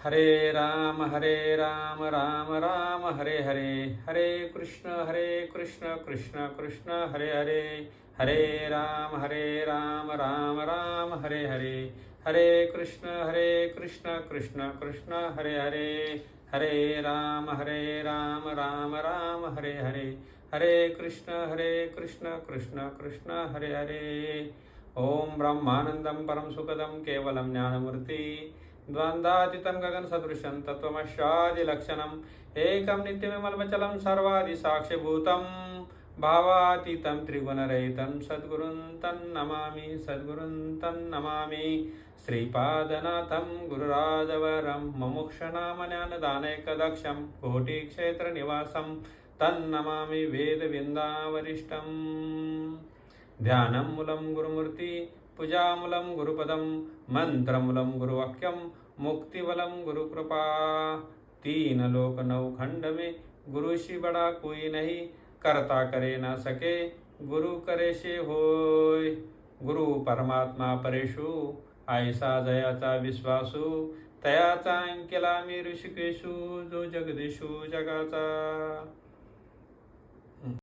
हरे राम राम राम हरे हरे, हरे कृष्ण कृष्ण कृष्ण हरे हरे, हरे राम राम राम हरे हरे, हरे कृष्ण कृष्ण कृष्ण हरे हरे, हरे राम राम राम हरे हरे, हरे कृष्ण कृष्ण कृष्ण हरे हरे. ओम ब्रह्मानंदं परम सुखदं केवलं ज्ञानमूर्ति द्वंद्वातीतं गगनसदृशं तत्त्वमस्यादिलक्षणम् एकं नित्यविमलमचलं सर्वादिसाक्षिभूतं भावातीतं त्रिगुणरहितं सद्गुरुं तन्नमामि श्रीपादनाथं गुरुराजवरं मुमुक्षुनामज्ञानदानैकदक्षं कोटिक्षेत्रनिवासं तन्नमामि वेदविन्दावरिष्ठम्. ध्यानमूलं गुरुमूर्ति पूजामूलं गुरुपदं मंत्रमूलं गुरुवाक्यं मुक्तिबलं गुरुकृपा. तीन लोक नौ खंड में गुरु से बड़ा कोई नहीं, करता करे न सके गुरु करे से होय. गुरु परमात्मा परेशु ऐसा जयाचा विश्वासू, तयाचा अंकेला मी ऋषिकेशू जो जगदीशू जगाचा.